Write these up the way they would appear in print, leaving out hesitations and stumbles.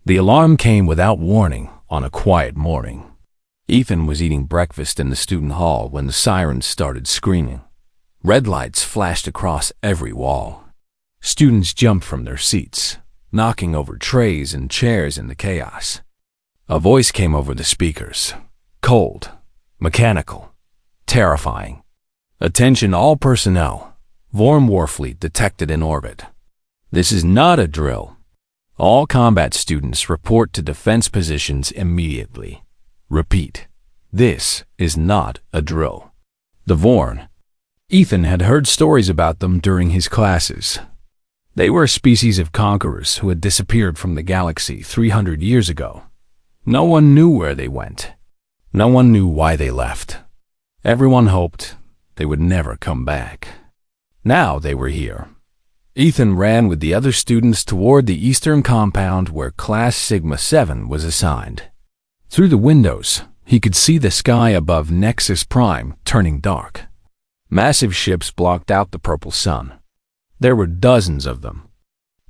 The alarm came without warning on a quiet morning. Ethan was eating breakfast in the student hall when the sirens started screaming. Red lights flashed across every wall. Students jumped from their seats, knocking over trays and chairs in the chaos. A voice came over the speakers, cold, mechanical, terrifying. "Attention all personnel. Vorm Warfleet detected in orbit. This is not a drill. All combat students report to defense positions immediately. Repeat, this is not a drill." The Vorn. Ethan had heard stories about them during his classes. They were a species of conquerors who had disappeared from the galaxy 300 years ago. No one knew where they went. No one knew why they left. Everyone hoped they would never come back. Now they were here. Ethan ran with the other students toward the eastern compound where Class Sigma 7 was assigned. Through the windows, he could see the sky above Nexus Prime turning dark. Massive ships blocked out the purple sun. There were dozens of them.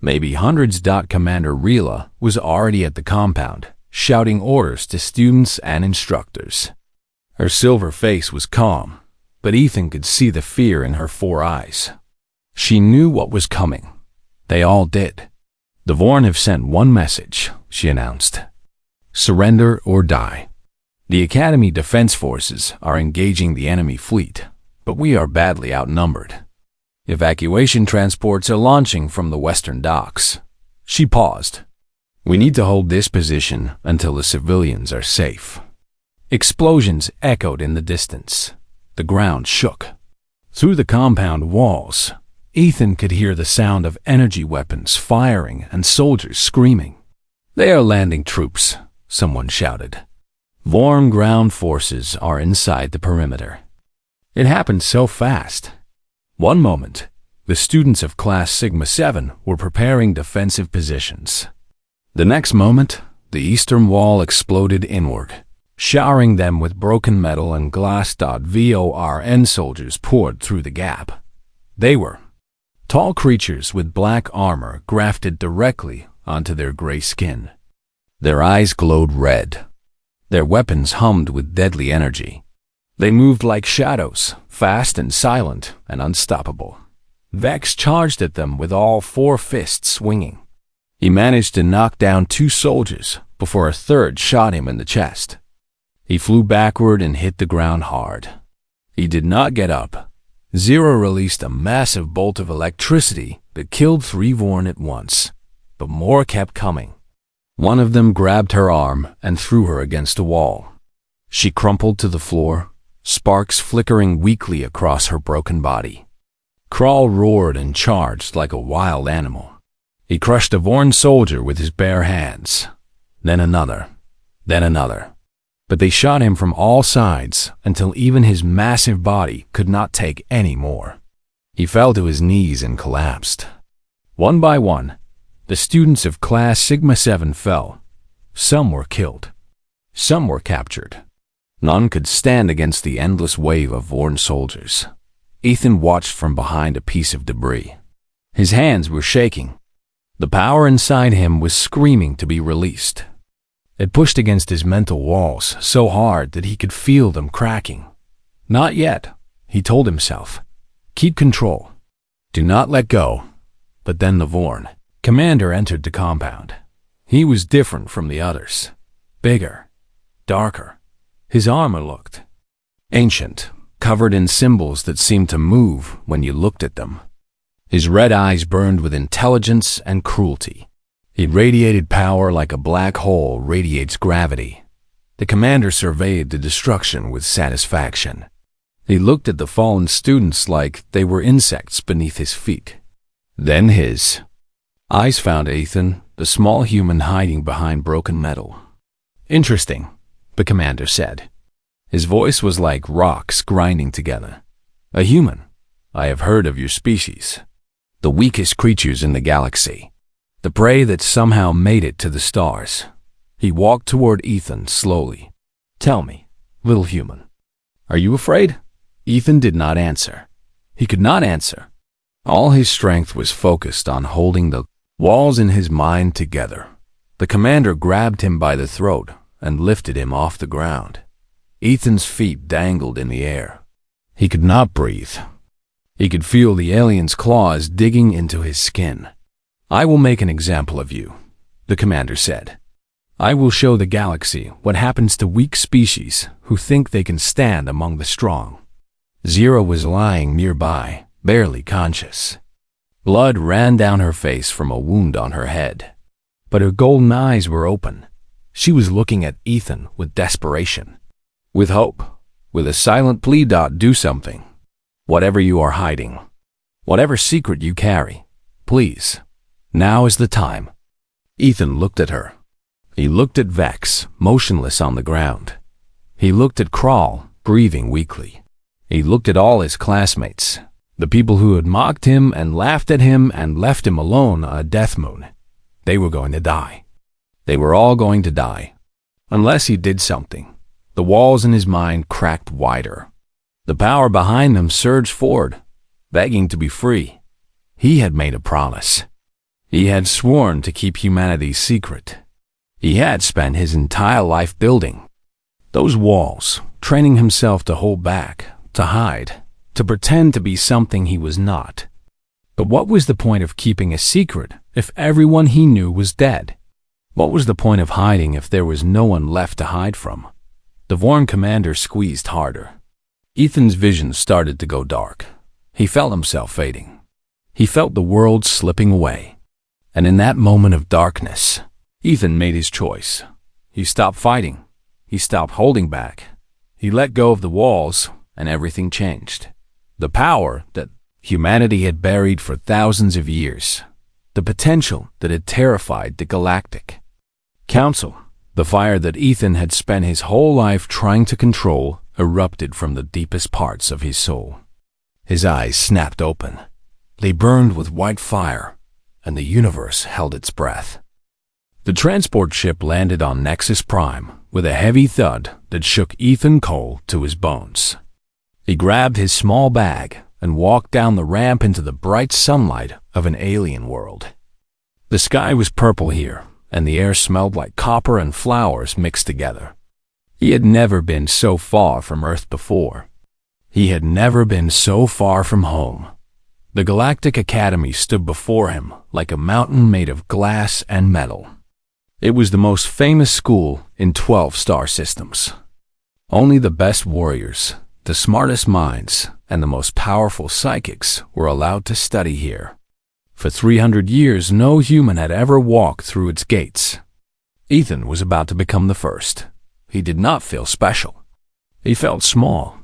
Maybe hundreds. Commander Rila was already at the compound, shouting orders to students and instructors. Her silver face was calm, but Ethan could see the fear in her 4 eyes. She knew what was coming. They all did. "The Vorn have sent one message," she announced. "Surrender or die. The Academy Defense Forces are engaging the enemy fleet, but we are badly outnumbered. Evacuation transports are launching from the western docks." She paused. "We need to hold this position until the civilians are safe." Explosions echoed in the distance. The ground shook. Through the compound walls, Ethan could hear the sound of energy weapons firing and soldiers screaming. "They are landing troops," someone shouted. "Vorm ground forces are inside the perimeter." It happened so fast. One moment, the students of Class Sigma 7 were preparing defensive positions. The next moment, the eastern wall exploded inward, showering them with broken metal and glass. Vorn soldiers poured through the gap. They were tall creatures with black armor grafted directly onto their gray skin. Their eyes glowed red. Their weapons hummed with deadly energy. They moved like shadows, fast and silent and unstoppable. Vex charged at them with all 4 fists swinging. He managed to knock down 2 soldiers before a third shot him in the chest. He flew backward and hit the ground hard. He did not get up. Zero released a massive bolt of electricity that killed 3 Vorn at once, but more kept coming. One of them grabbed her arm and threw her against a wall. She crumpled to the floor, sparks flickering weakly across her broken body. Kral roared and charged like a wild animal. He crushed a Vorn soldier with his bare hands, then another, but they shot him from all sides until even his massive body could not take any more. He fell to his knees and collapsed. One by one, the students of Class Sigma 7 fell. Some were killed. Some were captured. None could stand against the endless wave of Vorn soldiers. Ethan watched from behind a piece of debris. His hands were shaking. The power inside him was screaming to be released. It pushed against his mental walls so hard that he could feel them cracking. Not yet, he told himself. Keep control. Do not let go. But then the Vorn commander entered the compound. He was different from the others. Bigger, darker. His armor looked ancient, covered in symbols that seemed to move when you looked at them. His red eyes burned with intelligence and cruelty. He radiated power like a black hole radiates gravity. The commander surveyed the destruction with satisfaction. He looked at the fallen students like they were insects beneath his feet. Then his eyes found Ethan, the small human hiding behind broken metal. "Interesting," the commander said. His voice was like rocks grinding together. "A human. I have heard of your species. The weakest creatures in the galaxy. The prey that somehow made it to the stars." He walked toward Ethan slowly. "Tell me, little human, are you afraid?" Ethan did not answer. He could not answer. All his strength was focused on holding the walls in his mind together. The commander grabbed him by the throat and lifted him off the ground. Ethan's feet dangled in the air. He could not breathe. He could feel the alien's claws digging into his skin. "I will make an example of you," the commander said. "I will show the galaxy what happens to weak species who think they can stand among the strong." Zira was lying nearby, barely conscious. Blood ran down her face from a wound on her head, but her golden eyes were open. She was looking at Ethan with desperation, with hope, with a silent plea. "Do something. Whatever you are hiding, whatever secret you carry, please, now is the time." Ethan looked at her. He looked at Vex, motionless on the ground. He looked at Crawl, breathing weakly. He looked at all his classmates, the people who had mocked him and laughed at him and left him alone on a death moon. They were going to die. They were all going to die. Unless he did something. The walls in his mind cracked wider. The power behind them surged forward, begging to be free. He had made a promise. He had sworn to keep humanity's secret. He had spent his entire life building those walls, training himself to hold back, to hide, to pretend to be something he was not. But what was the point of keeping a secret if everyone he knew was dead? What was the point of hiding if there was no one left to hide from? The Vorn commander squeezed harder. Ethan's vision started to go dark. He felt himself fading. He felt the world slipping away. And in that moment of darkness, Ethan made his choice. He stopped fighting. He stopped holding back. He let go of the walls, and everything changed. The power that humanity had buried for thousands of years. The potential that had terrified the Galactic Council. The fire that Ethan had spent his whole life trying to control erupted from the deepest parts of his soul. His eyes snapped open. They burned with white fire, and the universe held its breath. The transport ship landed on Nexus Prime with a heavy thud that shook Ethan Cole to his bones. He grabbed his small bag and walked down the ramp into the bright sunlight of an alien world. The sky was purple here, and the air smelled like copper and flowers mixed together. He had never been so far from Earth before. He had never been so far from home. The Galactic Academy stood before him like a mountain made of glass and metal. It was the most famous school in 12 star systems. Only the best warriors, the smartest minds, and the most powerful psychics were allowed to study here. For 300 years, no human had ever walked through its gates. Ethan was about to become the first. He did not feel special. He felt small.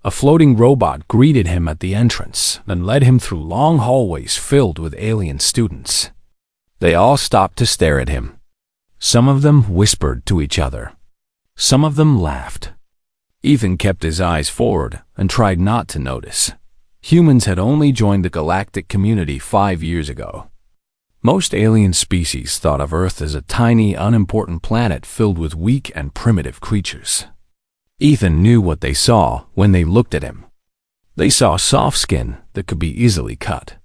A floating robot greeted him at the entrance and led him through long hallways filled with alien students. They all stopped to stare at him. Some of them whispered to each other. Some of them laughed. Ethan kept his eyes forward and tried not to notice. Humans had only joined the galactic community 5 years ago. Most alien species thought of Earth as a tiny, unimportant planet filled with weak and primitive creatures. Ethan knew what they saw when they looked at him. They saw soft skin that could be easily cut.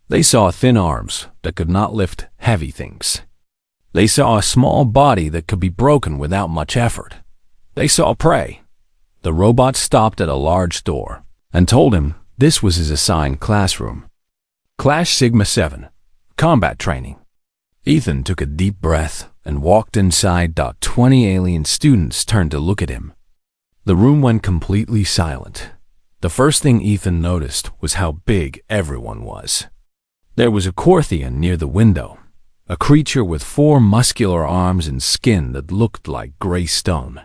They saw thin arms that could not lift heavy things. They saw a small body that could be broken without much effort. They saw prey. The robot stopped at a large door and told him this was his assigned classroom. Class Sigma 7, combat training. Ethan took a deep breath and walked inside. 20 alien students turned to look at him. The room went completely silent. The first thing Ethan noticed was how big everyone was. There was a Corthian near the window, a creature with 4 muscular arms and skin that looked like gray stone.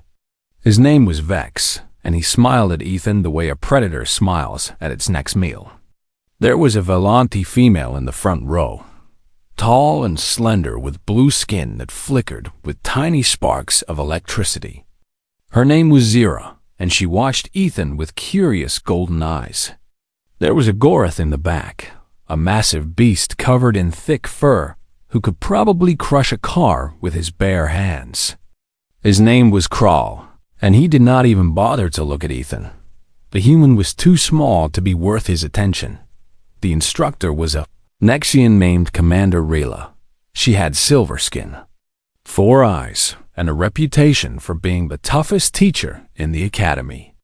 His name was Vex, and he smiled at Ethan the way a predator smiles at its next meal. There was a Velanti female in the front row, tall and slender with blue skin that flickered with tiny sparks of electricity. Her name was Zira, and she watched Ethan with curious golden eyes. There was a Gorath in the back, a massive beast covered in thick fur who could probably crush a car with his bare hands. His name was Crawl, and he did not even bother to look at Ethan. The human was too small to be worth his attention. The instructor was a Nexian named Commander Rayla. She had silver skin. 4 eyes, and a reputation for being the toughest teacher in the academy.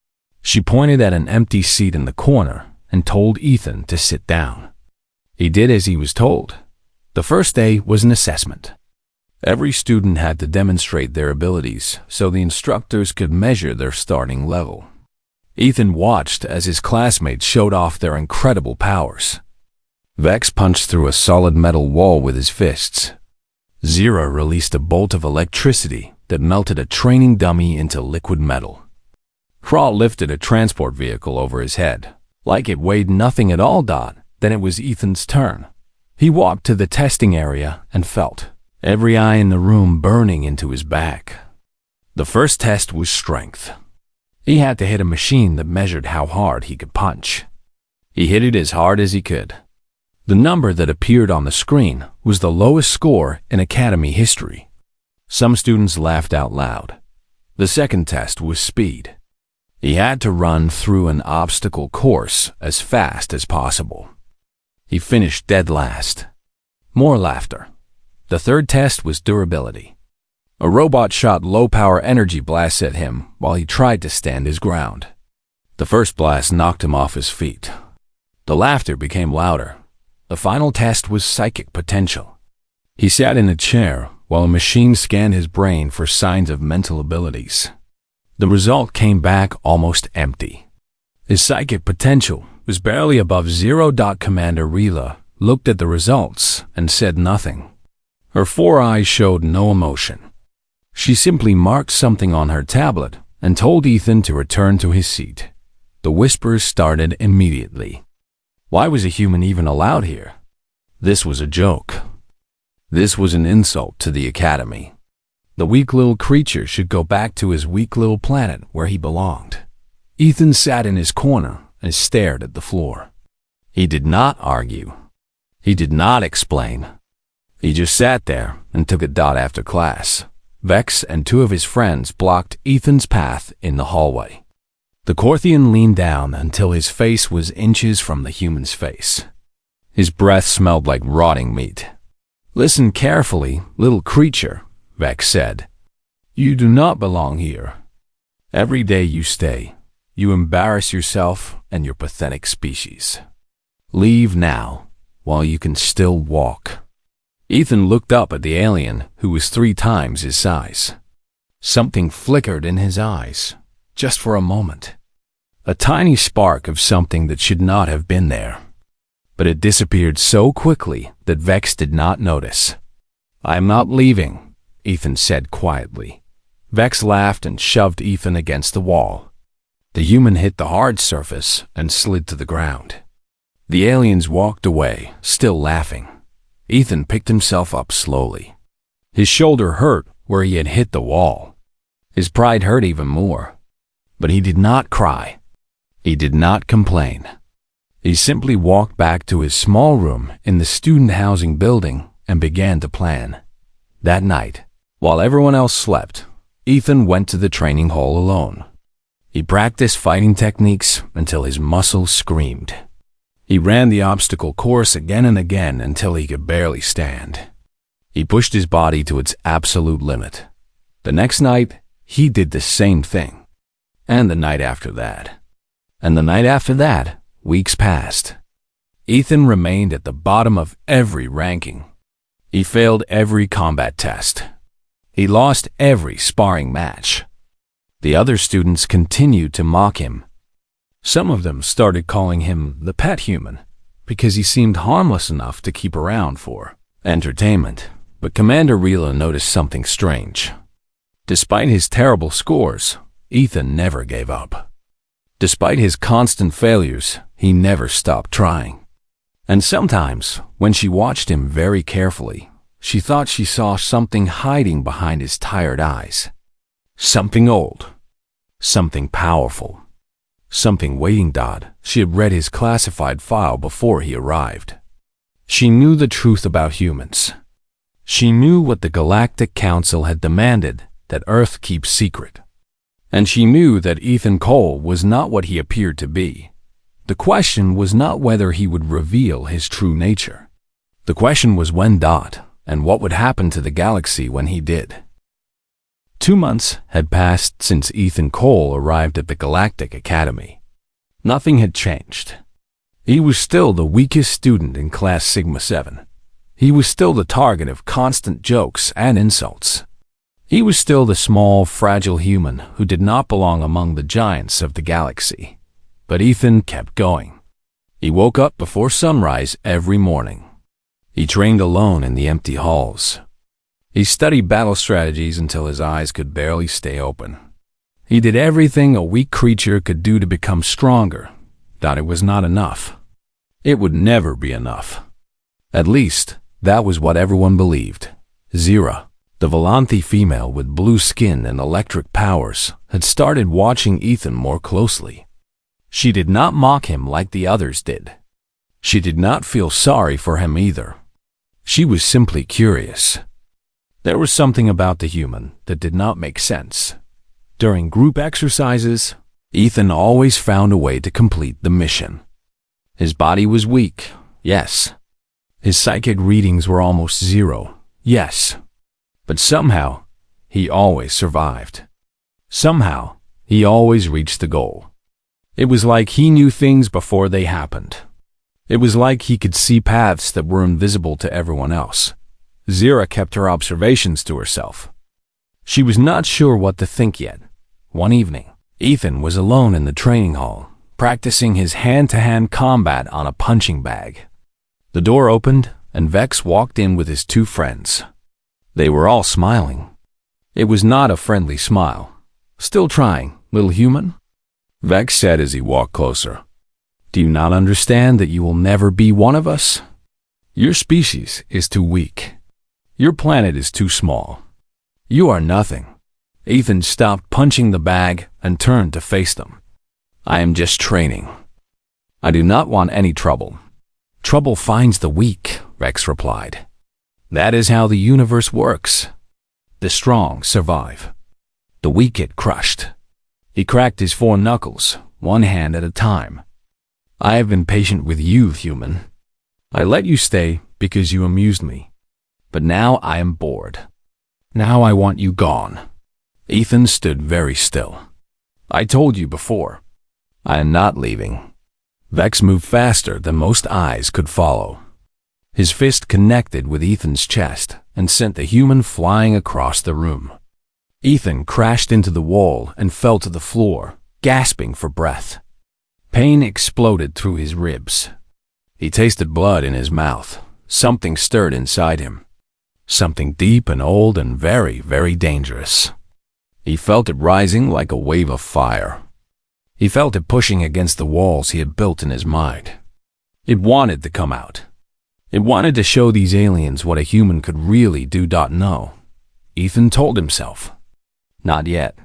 She pointed at an empty seat in the corner and told Ethan to sit down. He did as he was told. The first day was an assessment. Every student had to demonstrate their abilities so the instructors could measure their starting level. Ethan watched as his classmates showed off their incredible powers. Vex punched through a solid metal wall with his fists. Zira released a bolt of electricity that melted a training dummy into liquid metal. Crawl lifted a transport vehicle over his head. Like it weighed nothing at all. Then it was Ethan's turn. He walked to the testing area and felt every eye in the room burning into his back. The first test was strength. He had to hit a machine that measured how hard he could punch. He hit it as hard as he could. The number that appeared on the screen was the lowest score in Academy history. Some students laughed out loud. The second test was speed. He had to run through an obstacle course as fast as possible. He finished dead last. More laughter. The third test was durability. A robot shot low-power energy blasts at him while he tried to stand his ground. The first blast knocked him off his feet. The laughter became louder. The final test was psychic potential. He sat in a chair while a machine scanned his brain for signs of mental abilities. The result came back almost empty. His psychic potential was barely above 0. Commander Rila looked at the results and said nothing. Her 4 eyes showed no emotion. She simply marked something on her tablet and told Ethan to return to his seat. The whispers started immediately. Why was a human even allowed here? This was a joke. This was an insult to the Academy. The weak little creature should go back to his weak little planet where he belonged. Ethan sat in his corner and stared at the floor. He did not argue. He did not explain. He just sat there and took a dot after class. Vex and 2 of his friends blocked Ethan's path in the hallway. The Corthian leaned down until his face was inches from the human's face. His breath smelled like rotting meat. "Listen carefully, little creature," Vex said. "You do not belong here. Every day you stay, you embarrass yourself and your pathetic species. Leave now, while you can still walk." Ethan looked up at the alien, who was 3 times his size. Something flickered in his eyes, just for a moment. A tiny spark of something that should not have been there. But it disappeared so quickly that Vex did not notice. "I am not leaving," Ethan said quietly. Vex laughed and shoved Ethan against the wall. The human hit the hard surface and slid to the ground. The aliens walked away, still laughing. Ethan picked himself up slowly. His shoulder hurt where he had hit the wall. His pride hurt even more. But he did not cry. He did not complain. He simply walked back to his small room in the student housing building and began to plan. That night, while everyone else slept, Ethan went to the training hall alone. He practiced fighting techniques until his muscles screamed. He ran the obstacle course again and again until he could barely stand. He pushed his body to its absolute limit. The next night, he did the same thing. And the night after that. And the night after that, weeks passed. Ethan remained at the bottom of every ranking. He failed every combat test. He lost every sparring match. The other students continued to mock him. Some of them started calling him the pet human because he seemed harmless enough to keep around for entertainment. But Commander Rila noticed something strange. Despite his terrible scores, Ethan never gave up. Despite his constant failures, he never stopped trying. And sometimes, when she watched him very carefully, she thought she saw something hiding behind his tired eyes. Something old. Something powerful. Something waiting. She had read his classified file before he arrived. She knew the truth about humans. She knew what the Galactic Council had demanded that Earth keep secret. And she knew that Ethan Cole was not what he appeared to be. The question was not whether he would reveal his true nature. The question was when. and what would happen to the galaxy when he did. 2 months had passed since Ethan Cole arrived at the Galactic Academy. Nothing had changed. He was still the weakest student in Class Sigma 7. He was still the target of constant jokes and insults. He was still the small, fragile human who did not belong among the giants of the galaxy. But Ethan kept going. He woke up before sunrise every morning. He trained alone in the empty halls. He studied battle strategies until his eyes could barely stay open. He did everything a weak creature could do to become stronger. Thought it was not enough. It would never be enough. At least, that was what everyone believed. Zira, the Volanthi female with blue skin and electric powers, had started watching Ethan more closely. She did not mock him like the others did. She did not feel sorry for him either. She was simply curious. There was something about the human that did not make sense. During group exercises, Ethan always found a way to complete the mission. His body was weak, yes. His psychic readings were almost zero, yes. But somehow, he always survived. Somehow, he always reached the goal. It was like he knew things before they happened. It was like he could see paths that were invisible to everyone else. Zira kept her observations to herself. She was not sure what to think yet. One evening, Ethan was alone in the training hall, practicing his hand-to-hand combat on a punching bag. The door opened, and Vex walked in with his 2 friends. They were all smiling. It was not a friendly smile. Still trying, little human? Vex said as he walked closer. Do you not understand that you will never be one of us? Your species is too weak. Your planet is too small. You are nothing. Ethan stopped punching the bag and turned to face them. I am just training. I do not want any trouble. Trouble finds the weak, Vex replied. That is how the universe works. The strong survive. The weak get crushed. He cracked his 4 knuckles, one hand at a time. I have been patient with you, human. I let you stay because you amused me. But now I am bored. Now I want you gone. Ethan stood very still. I told you before. I am not leaving. Vex moved faster than most eyes could follow. His fist connected with Ethan's chest and sent the human flying across the room. Ethan crashed into the wall and fell to the floor, gasping for breath. Pain exploded through his ribs. He tasted blood in his mouth. Something stirred inside him. Something deep and old and very, very dangerous. He felt it rising like a wave of fire. He felt it pushing against the walls he had built in his mind. It wanted to come out. It wanted to show these aliens what a human could really do. No, Ethan told himself. Not yet.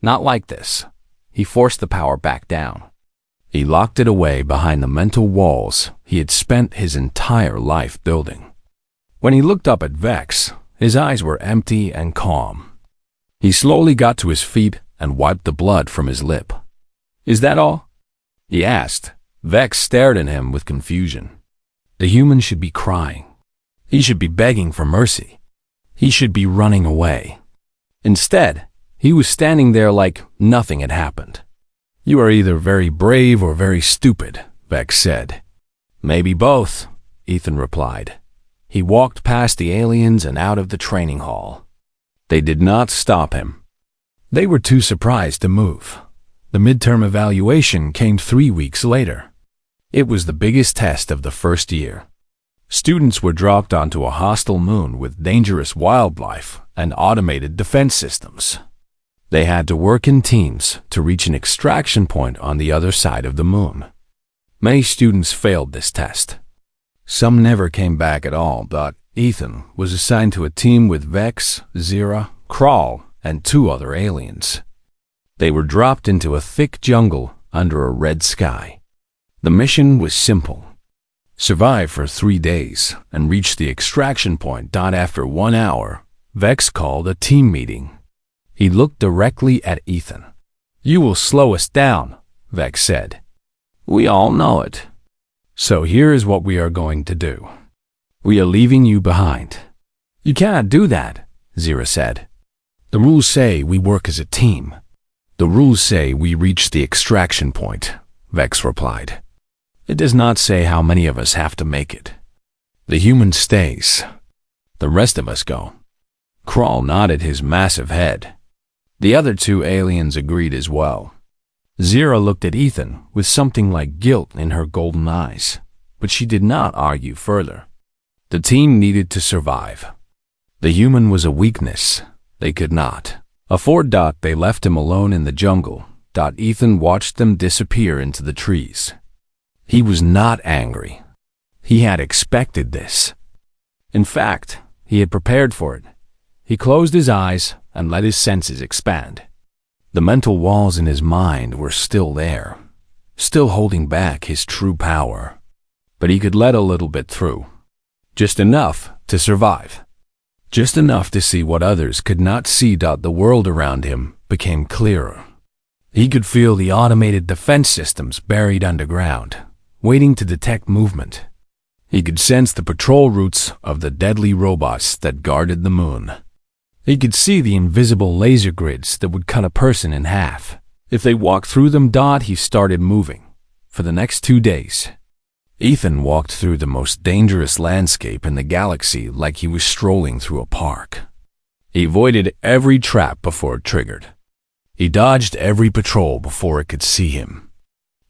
Not like this. He forced the power back down. He locked it away behind the mental walls he had spent his entire life building. When he looked up at Vex, his eyes were empty and calm. He slowly got to his feet and wiped the blood from his lip. Is that all? He asked. Vex stared at him with confusion. The human should be crying. He should be begging for mercy. He should be running away. Instead, he was standing there like nothing had happened. You are either very brave or very stupid, Vex said. Maybe both, Ethan replied. He walked past the aliens and out of the training hall. They did not stop him. They were too surprised to move. The midterm evaluation came 3 weeks later. It was the biggest test of the first year. Students were dropped onto a hostile moon with dangerous wildlife and automated defense systems. They had to work in teams to reach an extraction point on the other side of the moon. Many students failed this test. Some never came back at all, but Ethan was assigned to a team with Vex, Zira, Kral, and 2 other aliens. They were dropped into a thick jungle under a red sky. The mission was simple. Survive for 3 days and reach the extraction point. After 1 hour, Vex called a team meeting. He looked directly at Ethan. You will slow us down, Vex said. We all know it. So here is what we are going to do. We are leaving you behind. You cannot do that, Zira said. The rules say we work as a team. The rules say we reach the extraction point, Vex replied. It does not say how many of us have to make it. The human stays. The rest of us go. Crawl nodded his massive head. The other two aliens agreed as well. Zira looked at Ethan with something like guilt in her golden eyes, but she did not argue further. The team needed to survive. The human was a weakness. They could not afford. They left him alone in the jungle. Ethan watched them disappear into the trees. He was not angry. He had expected this. In fact, he had prepared for it. He closed his eyes and let his senses expand. The mental walls in his mind were still there, still holding back his true power. But he could let a little bit through. Just enough to survive. Just enough to see what others could not see. The world around him became clearer. He could feel the automated defense systems buried underground, waiting to detect movement. He could sense the patrol routes of the deadly robots that guarded the moon. He could see the invisible laser grids that would cut a person in half. If they walked through them. He started moving. For the next 2 days, Ethan walked through the most dangerous landscape in the galaxy like he was strolling through a park. He avoided every trap before it triggered. He dodged every patrol before it could see him.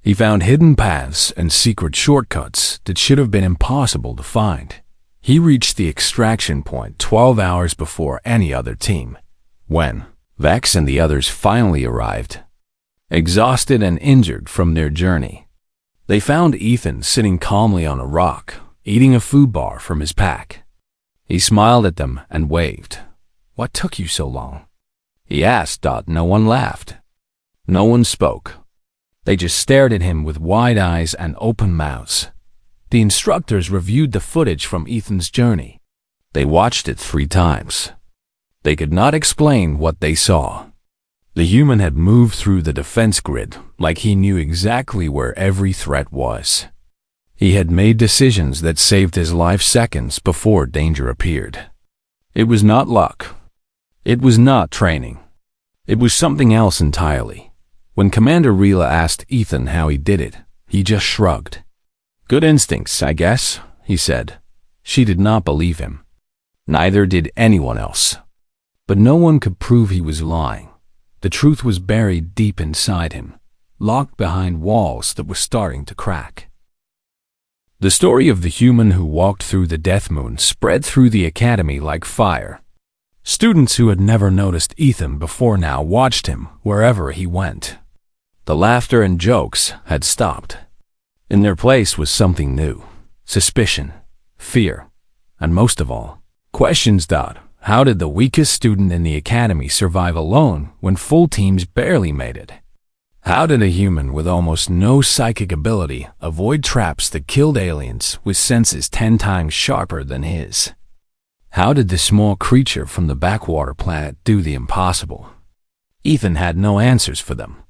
He found hidden paths and secret shortcuts that should have been impossible to find. He reached the extraction point 12 hours before any other team, when Vex and the others finally arrived, exhausted and injured from their journey. They found Ethan sitting calmly on a rock, eating a food bar from his pack. He smiled at them and waved. What took you so long? He asked. No one laughed. No one spoke. They just stared at him with wide eyes and open mouths. The instructors reviewed the footage from Ethan's journey. They watched it 3 times. They could not explain what they saw. The human had moved through the defense grid like he knew exactly where every threat was. He had made decisions that saved his life seconds before danger appeared. It was not luck. It was not training. It was something else entirely. When Commander Rila asked Ethan how he did it, he just shrugged. Good instincts, I guess, he said. She did not believe him. Neither did anyone else. But no one could prove he was lying. The truth was buried deep inside him, locked behind walls that were starting to crack. The story of the human who walked through the Death Moon spread through the academy like fire. Students who had never noticed Ethan before now watched him wherever he went. The laughter and jokes had stopped. In their place was something new: suspicion, fear, and most of all, questions. How did the weakest student in the academy survive alone when full teams barely made it? How did a human with almost no psychic ability avoid traps that killed aliens with senses 10 times sharper than his? How did the small creature from the backwater planet do the impossible? Ethan had no answers for them.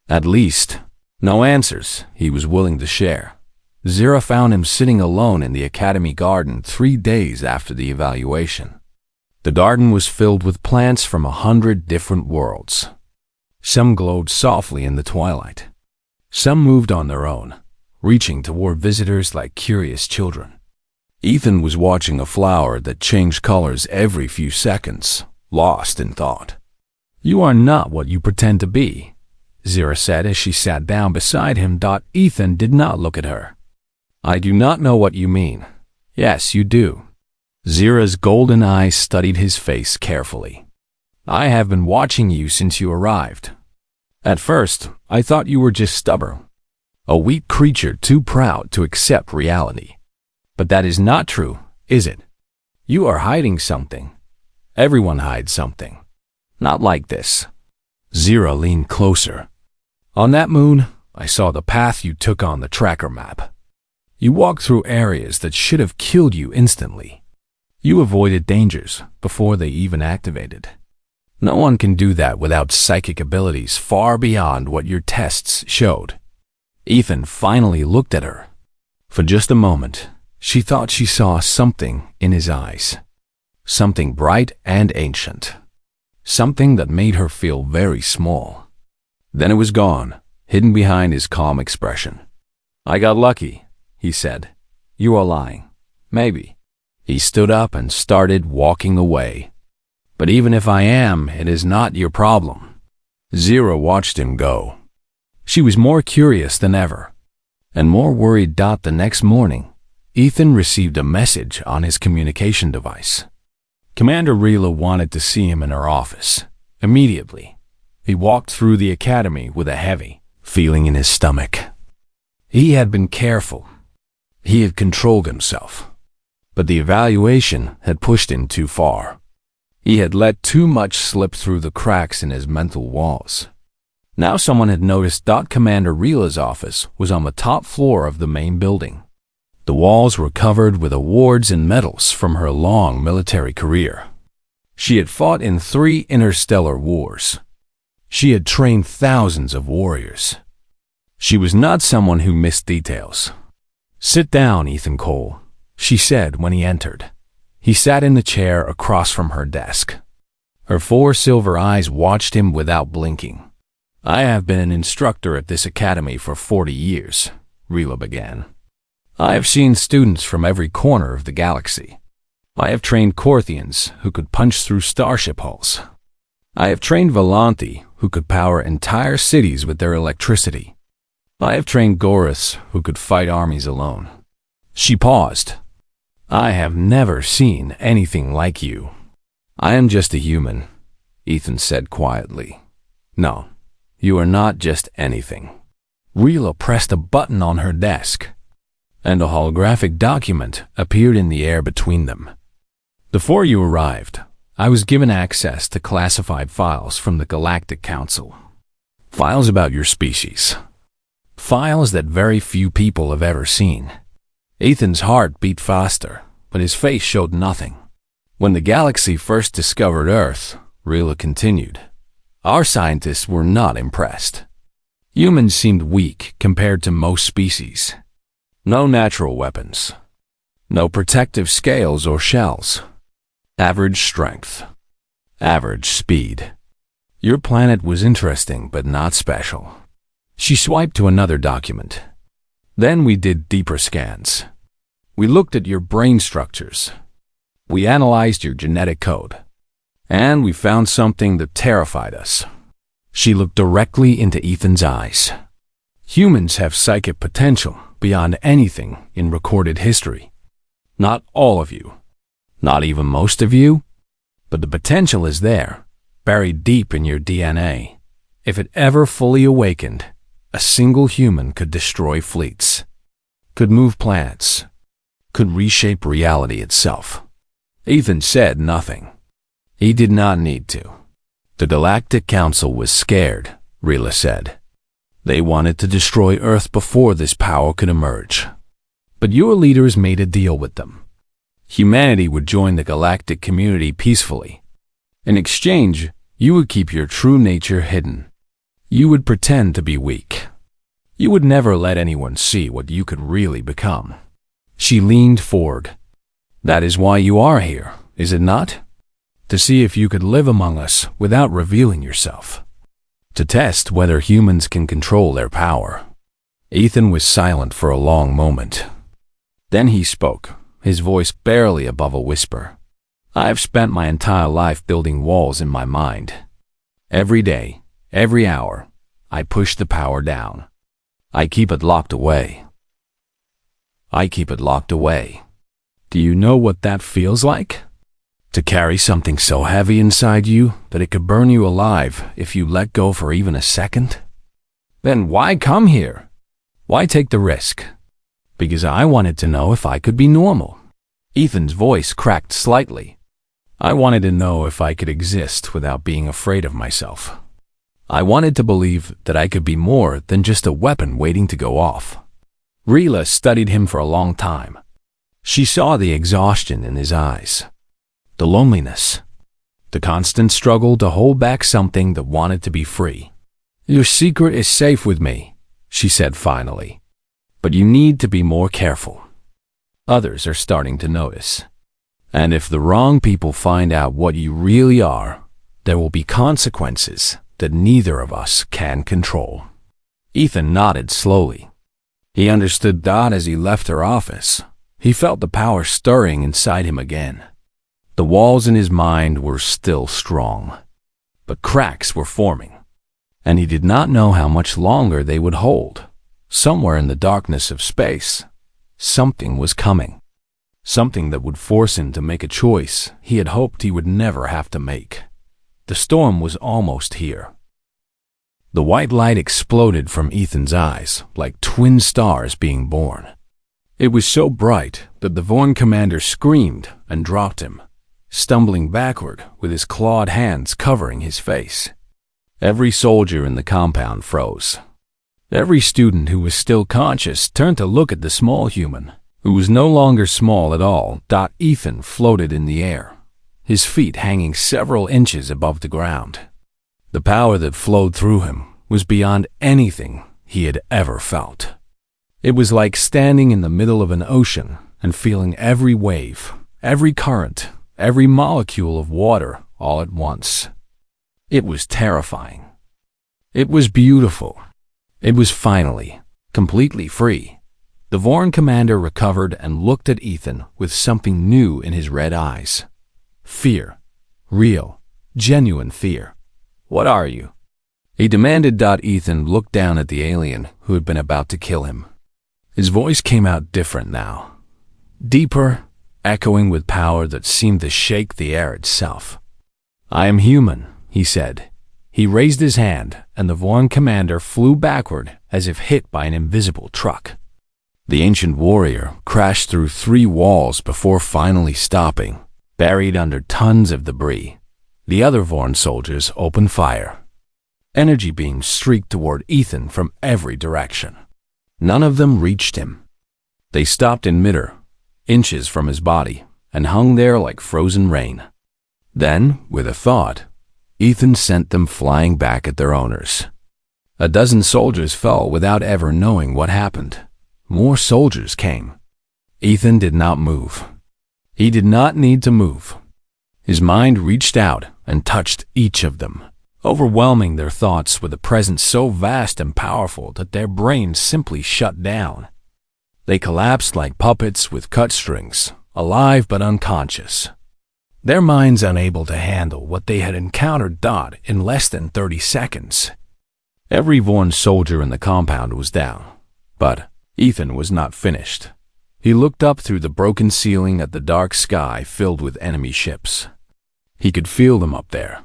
At least, no answers he was willing to share. Zira found him sitting alone in the academy garden 3 days after the evaluation. The garden was filled with plants from 100 different worlds. Some glowed softly in the twilight. Some moved on their own, reaching toward visitors like curious children. Ethan was watching a flower that changed colors every few seconds, lost in thought. You are not what you pretend to be, Zira said as she sat down beside him. Ethan did not look at her. I do not know what you mean. Yes, you do. Zira's golden eyes studied his face carefully. I have been watching you since you arrived. At first, I thought you were just stubborn, a weak creature too proud to accept reality. But that is not true, is it? You are hiding something. Everyone hides something. Not like this. Zira leaned closer. On that moon, I saw the path you took on the tracker map. You walked through areas that should have killed you instantly. You avoided dangers before they even activated. No one can do that without psychic abilities far beyond what your tests showed. Ethan finally looked at her. For just a moment, she thought she saw something in his eyes. something bright and ancient, something that made her feel very small. Then it was gone, hidden behind his calm expression. "I got lucky," he said. "You are lying. Maybe." He stood up and started walking away. "But even if I am, it is not your problem." Zira watched him go. She was more curious than ever, and more worried. The next morning, Ethan received a message on his communication device. Commander Rila wanted to see him in her office, immediately. He walked through the academy with a heavy feeling in his stomach. He had been careful. He had controlled himself. But the evaluation had pushed him too far. He had let too much slip through the cracks in his mental walls. Now someone had noticed Commander Rila's office was on the top floor of the main building. The walls were covered with awards and medals from her long military career. She had fought in 3 interstellar wars. She had trained thousands of warriors. She was not someone who missed details. "Sit down, Ethan Cole," she said when he entered. He sat in the chair across from her desk. Her 4 silver eyes watched him without blinking. "I have been an instructor at this academy for 40 years, Rila began. "I have seen students from every corner of the galaxy. I have trained Corthians who could punch through starship hulls. I have trained Volanti who could power entire cities with their electricity. I have trained Goris who could fight armies alone." She paused. "I have never seen anything like you." "I am just a human," Ethan said quietly. "No, you are not just anything." Rila pressed a button on her desk, and a holographic document appeared in the air between them. "Before you arrived, I was given access to classified files from the Galactic Council. Files about your species. Files that very few people have ever seen." Ethan's heart beat faster, but his face showed nothing. "When the galaxy first discovered Earth," Rila continued, "our scientists were not impressed. Humans seemed weak compared to most species. No natural weapons. No protective scales or shells. Average strength. Average speed. Your planet was interesting but not special." She swiped to another document. "Then we did deeper scans. We looked at your brain structures. We analyzed your genetic code. And we found something that terrified us." She looked directly into Ethan's eyes. "Humans have psychic potential beyond anything in recorded history. Not all of you. Not even most of you. But the potential is there, buried deep in your DNA. If it ever fully awakened, a single human could destroy fleets, could move planets, could reshape reality itself." Ethan said nothing. He did not need to. "The Galactic Council was scared," Rila said. "They wanted to destroy Earth before this power could emerge. But your leaders made a deal with them. Humanity would join the galactic community peacefully. In exchange, you would keep your true nature hidden. You would pretend to be weak. You would never let anyone see what you could really become." She leaned forward. "That is why you are here, is it not? To see if you could live among us without revealing yourself. To test whether humans can control their power." Ethan was silent for a long moment. Then he spoke, his voice barely above a whisper. "I have spent my entire life building walls in my mind. Every day, every hour, I push the power down. I keep it locked away. I keep it locked away. Do you know what that feels like? To carry something so heavy inside you that it could burn you alive if you let go for even a second? Then why come here? Why take the risk? Because I wanted to know if I could be normal." Ethan's voice cracked slightly. "I wanted to know if I could exist without being afraid of myself. I wanted to believe that I could be more than just a weapon waiting to go off." Rila studied him for a long time. She saw the exhaustion in his eyes, the loneliness, the constant struggle to hold back something that wanted to be free. "Your secret is safe with me," she said finally. "But you need to be more careful. Others are starting to notice. And if the wrong people find out what you really are, there will be consequences that neither of us can control. Ethan nodded slowly. He understood Dot as he left her office. He felt the power stirring inside him again. The walls in his mind were still strong, but cracks were forming, and he did not know how much longer they would hold. Somewhere in the darkness of space, something was coming. Something that would force him to make a choice he had hoped he would never have to make. The storm was almost here. The white light exploded from Ethan's eyes like twin stars being born. It was so bright that the Vorn commander screamed and dropped him, stumbling backward with his clawed hands covering his face. Every soldier in the compound froze. Every student who was still conscious turned to look at the small human, who was no longer small at all. Ethan floated in the air, his feet hanging several inches above the ground. The power that flowed through him was beyond anything he had ever felt. It was like standing in the middle of an ocean and feeling every wave, every current, every molecule of water all at once. It was terrifying. It was beautiful. It was finally completely free. The Vorn commander recovered and looked at Ethan with something new in his red eyes. Fear. Real, genuine fear. "What are you?" he demanded. Ethan looked down at the alien who had been about to kill him. His voice came out different now, deeper, echoing with power that seemed to shake the air itself. "I am human," he said. He raised his hand, and the Vorn commander flew backward as if hit by an invisible truck. The ancient warrior crashed through 3 walls before finally stopping, buried under tons of debris. The other Vorn soldiers opened fire. Energy beams streaked toward Ethan from every direction. None of them reached him. They stopped in midair, inches from his body, and hung there like frozen rain. Then, with a thought, Ethan sent them flying back at their owners. A dozen soldiers fell without ever knowing what happened. More soldiers came. Ethan did not move. He did not need to move. His mind reached out and touched each of them, overwhelming their thoughts with a presence so vast and powerful that their brains simply shut down. They collapsed like puppets with cut strings, alive but unconscious. Their minds unable to handle what they had encountered. In less than 30 seconds. Every Vorn soldier in the compound was down, but Ethan was not finished. He looked up through the broken ceiling at the dark sky filled with enemy ships. He could feel them up there.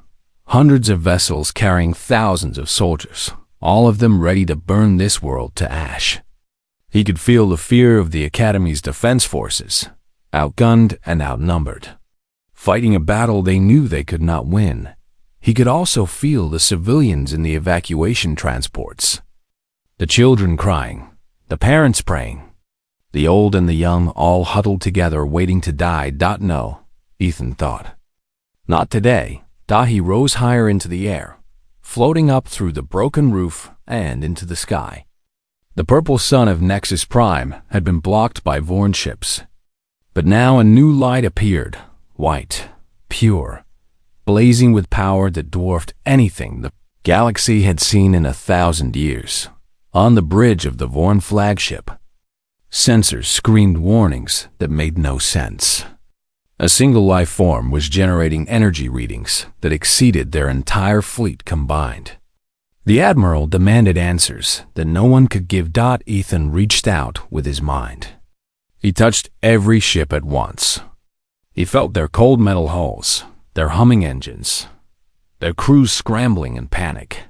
Hundreds of vessels carrying thousands of soldiers, all of them ready to burn this world to ash. He could feel the fear of the Academy's defense forces, outgunned and outnumbered, fighting a battle they knew they could not win. He could also feel the civilians in the evacuation transports, the children crying, the parents praying, the old and the young all huddled together waiting to die. No, Ethan thought. Not today. He rose higher into the air, floating up through the broken roof and into the sky. The purple sun of Nexus Prime had been blocked by Vorn ships, but now a new light appeared, white, pure, blazing with power that dwarfed anything the galaxy had seen in 1,000 years. On the bridge of the Vorn flagship, sensors screamed warnings that made no sense. A single life form was generating energy readings that exceeded their entire fleet combined. The Admiral demanded answers that no one could give. Ethan reached out with his mind. He touched every ship at once. He felt their cold metal hulls, their humming engines, their crews scrambling in panic.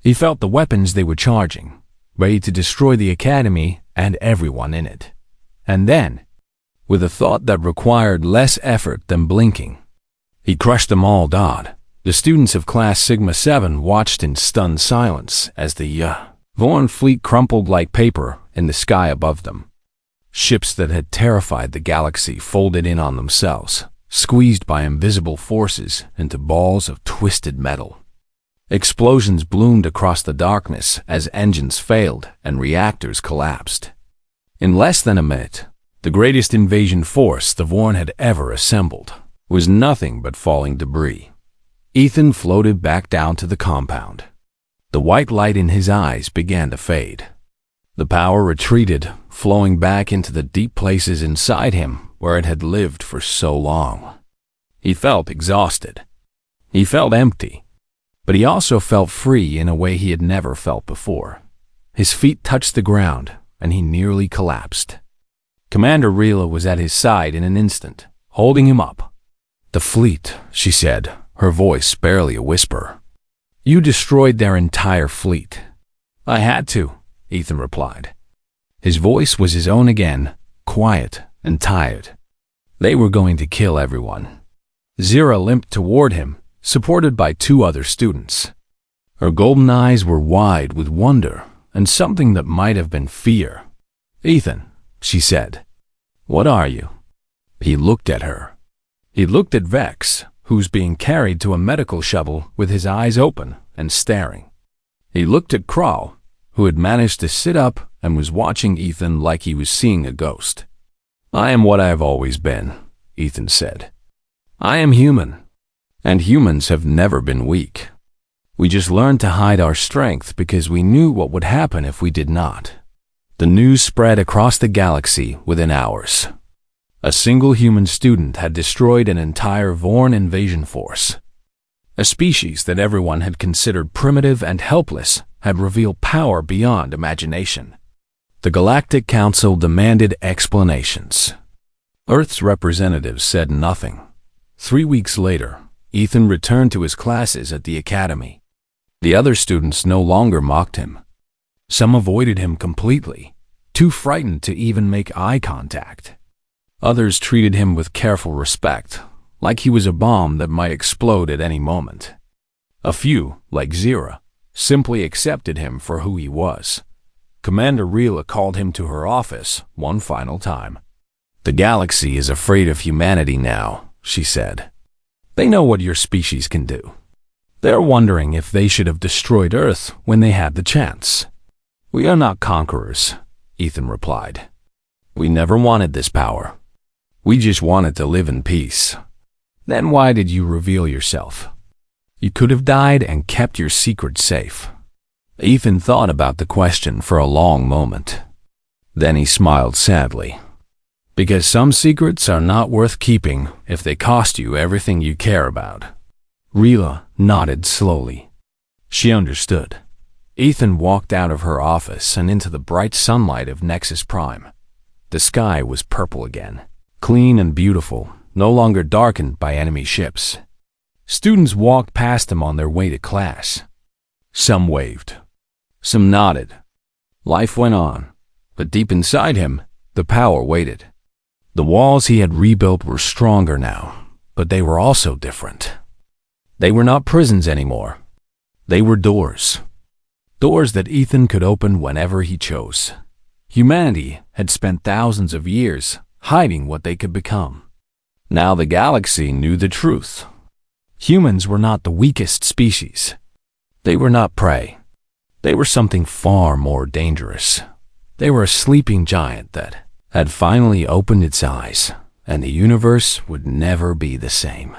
He felt the weapons they were charging, ready to destroy the Academy and everyone in it. And then, with a thought that required less effort than blinking, he crushed them all. The students of Class Sigma 7 watched in stunned silence as the Vorn fleet crumpled like paper in the sky above them. Ships that had terrified the galaxy folded in on themselves, squeezed by invisible forces into balls of twisted metal. Explosions bloomed across the darkness as engines failed and reactors collapsed. In less than a minute, The greatest invasion force the Vorn had ever assembled was nothing but falling debris. Ethan floated back down to the compound. The white light in his eyes began to fade. The power retreated, flowing back into the deep places inside him where it had lived for so long. He felt exhausted. He felt empty. But he also felt free in a way he had never felt before. His feet touched the ground, and he nearly collapsed. Commander Rila was at his side in an instant, holding him up. "The fleet," she said, her voice barely a whisper. "You destroyed their entire fleet." "I had to," Ethan replied. His voice was his own again, quiet and tired. "They were going to kill everyone." Zira limped toward him, supported by 2 other students. Her golden eyes were wide with wonder and something that might have been fear. "Ethan," she said, "what are you?" He looked at her. He looked at Vex, who's being carried to a medical shuttle with his eyes open and staring. He looked at Kral, who had managed to sit up and was watching Ethan like he was seeing a ghost. "I am what I have always been," Ethan said. "I am human, and humans have never been weak. We just learned to hide our strength because we knew what would happen if we did not." The news spread across the galaxy within hours. A single human student had destroyed an entire Vorn invasion force. A species that everyone had considered primitive and helpless had revealed power beyond imagination. The Galactic Council demanded explanations. Earth's representatives said nothing. 3 weeks later, Ethan returned to his classes at the academy. The other students no longer mocked him. Some avoided him completely, too frightened to even make eye contact. Others treated him with careful respect, like he was a bomb that might explode at any moment. A few, like Zira, simply accepted him for who he was. Commander Rila called him to her office one final time. "The galaxy is afraid of humanity now," she said. "They know what your species can do. They're wondering if they should have destroyed Earth when they had the chance." "We are not conquerors," Ethan replied. "We never wanted this power. We just wanted to live in peace." "Then why did you reveal yourself? You could have died and kept your secret safe." Ethan thought about the question for a long moment. Then he smiled sadly. "Because some secrets are not worth keeping if they cost you everything you care about." Rila nodded slowly. She understood. Ethan walked out of her office and into the bright sunlight of Nexus Prime. The sky was purple again, clean and beautiful, no longer darkened by enemy ships. Students walked past him on their way to class. Some waved. Some nodded. Life went on, but deep inside him, the power waited. The walls he had rebuilt were stronger now, but they were also different. They were not prisons anymore. They were doors. Doors that Ethan could open whenever he chose. Humanity had spent thousands of years hiding what they could become. Now the galaxy knew the truth. Humans were not the weakest species. They were not prey. They were something far more dangerous. They were a sleeping giant that had finally opened its eyes, and the universe would never be the same.